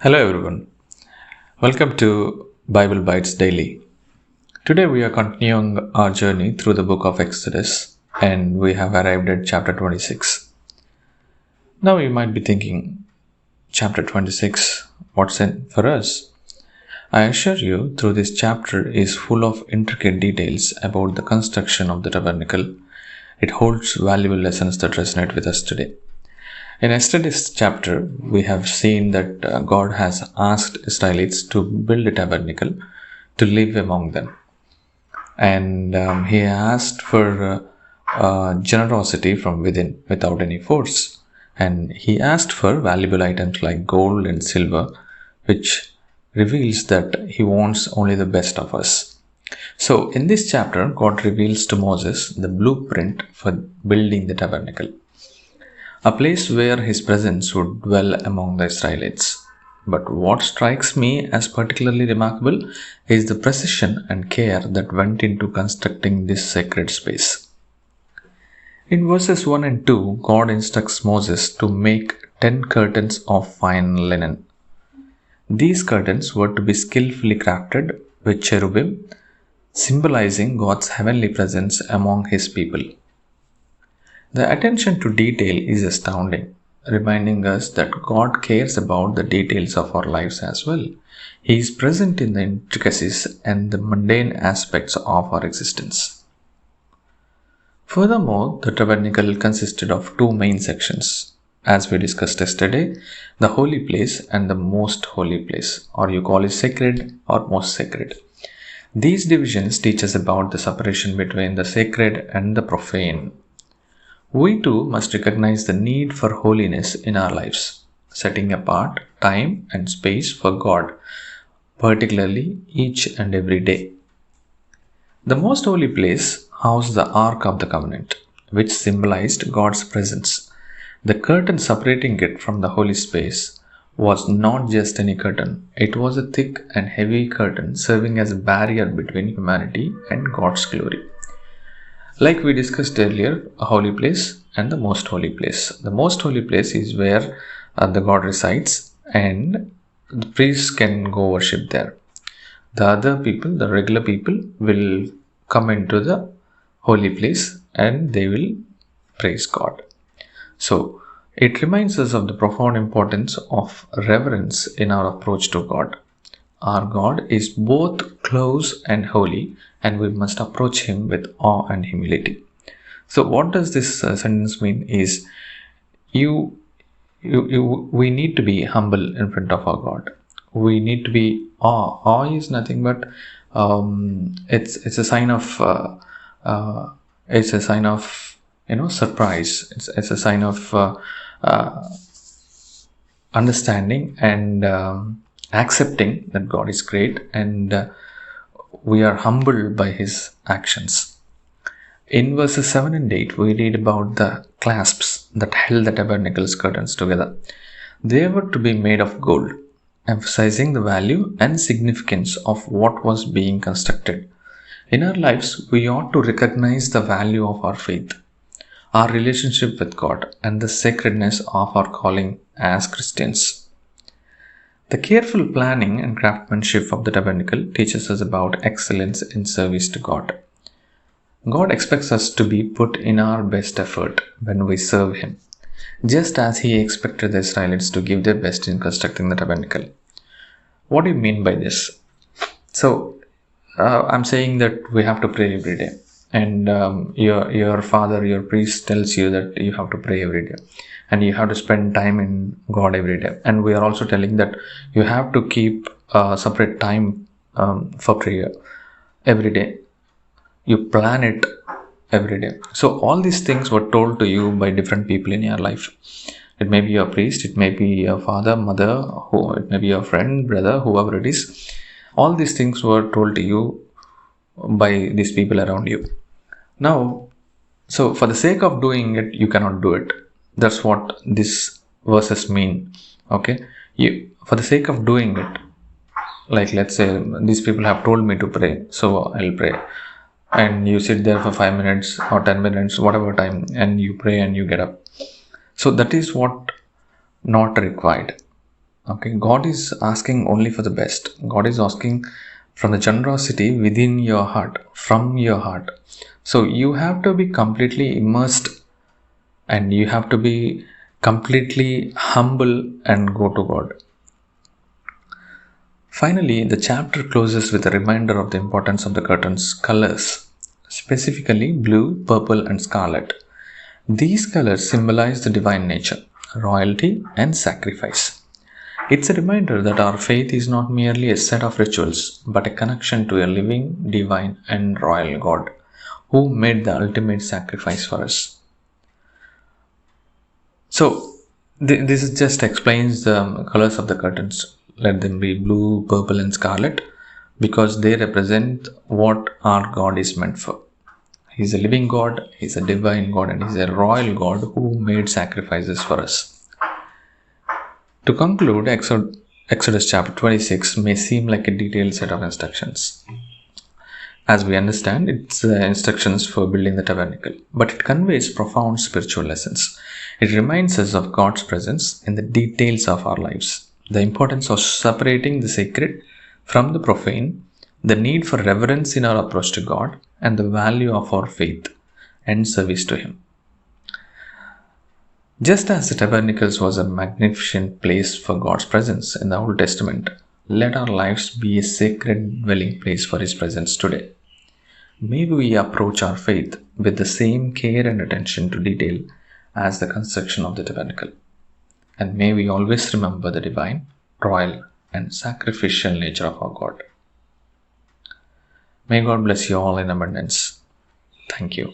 Hello everyone. Welcome to Bible Bites Daily. Today we are continuing our journey through the book of Exodus and we have arrived at chapter 26. Now you might be thinking, chapter 26, what's in for us? I assure you, through this chapter is full of intricate details about the construction of the tabernacle. It holds valuable lessons that resonate with us today. In yesterday's chapter, we have seen that God has asked Israelites to build a tabernacle to live among them. And He asked for generosity from within without any force. And He asked for valuable items like gold and silver, which reveals that He wants only the best of us. So, in this chapter, God reveals to Moses the blueprint for building the tabernacle, a place where His presence would dwell among the Israelites. But what strikes me as particularly remarkable is the precision and care that went into constructing this sacred space. In verses 1 and 2, God instructs Moses to make 10 curtains of fine linen. These curtains were to be skillfully crafted with cherubim, symbolizing God's heavenly presence among His people. The attention to detail is astounding, reminding us that God cares about the details of our lives as well. He is present in the intricacies and the mundane aspects of our existence. Furthermore, the tabernacle consisted of two main sections, as we discussed yesterday, the holy place and the most holy place, or you call it sacred or most sacred. These divisions teach us about the separation between the sacred and the profane. We too must recognize the need for holiness in our lives, setting apart time and space for God, particularly each and every day. The most holy place housed the Ark of the Covenant, which symbolized God's presence. The curtain separating it from the holy space was not just any curtain, it was a thick and heavy curtain serving as a barrier between humanity and God's glory. Like we discussed earlier, a holy place and the most holy place. The most holy place is where the God resides and the priests can go worship there. The other people, the regular people, will come into the holy place and they will praise God. So, it reminds us of the profound importance of reverence in our approach to God. Our God is both close and holy, and we must approach Him with awe and humility. So, what does this sentence mean? Is we need to be humble in front of our God. We need to be awe. Awe is nothing but it's a sign of surprise. It's a sign of understanding and accepting that God is great, and we are humbled by His actions. In verses 7 and 8, we read about the clasps that held the tabernacle's curtains together. They were to be made of gold, emphasizing the value and significance of what was being constructed. In our lives, we ought to recognize the value of our faith, our relationship with God, and the sacredness of our calling as Christians. The careful planning and craftsmanship of the tabernacle teaches us about excellence in service to God. God expects us to be put in our best effort when we serve Him, just as He expected the Israelites to give their best in constructing the tabernacle. What do you mean by this? So, I'm saying that we have to pray every day, and your father, your priest tells you that you have to pray every day. And you have to spend time in God every day. And we are also telling that you have to keep separate time for prayer every day. You plan it every day. So all these things were told to you by different people in your life. It may be your priest, it may be your father, mother, it may be your friend, brother, whoever it is. All these things were told to you by these people around you. Now, so for the sake of doing it, you cannot do it. That's what these verses mean. Okay, for the sake of doing it, like let's say these people have told me to pray, so I'll pray, and you sit there for 5 minutes or 10 minutes, whatever time, and you pray and you get up. So that is what not required. Okay, God is asking only for the best. God is asking from the generosity within your heart, from your heart. So you have to be completely immersed, and you have to be completely humble and go to God. Finally, the chapter closes with a reminder of the importance of the curtain's colors, specifically blue, purple, and scarlet. These colors symbolize the divine nature, royalty, and sacrifice. It's a reminder that our faith is not merely a set of rituals, but a connection to a living, divine, and royal God who made the ultimate sacrifice for us. So, this just explains the colors of the curtains. Let them be blue, purple, and scarlet because they represent what our God is meant for. He's a living God, He's a divine God, and He's a royal God who made sacrifices for us. To conclude, Exodus chapter 26 may seem like a detailed set of instructions. As we understand, it's instructions for building the tabernacle, but it conveys profound spiritual lessons. It reminds us of God's presence in the details of our lives, the importance of separating the sacred from the profane, the need for reverence in our approach to God, and the value of our faith and service to Him. Just as the tabernacle was a magnificent place for God's presence in the Old Testament, let our lives be a sacred dwelling place for His presence today. May we approach our faith with the same care and attention to detail as the construction of the tabernacle. And may we always remember the divine, royal, and sacrificial nature of our God. May God bless you all in abundance. Thank you.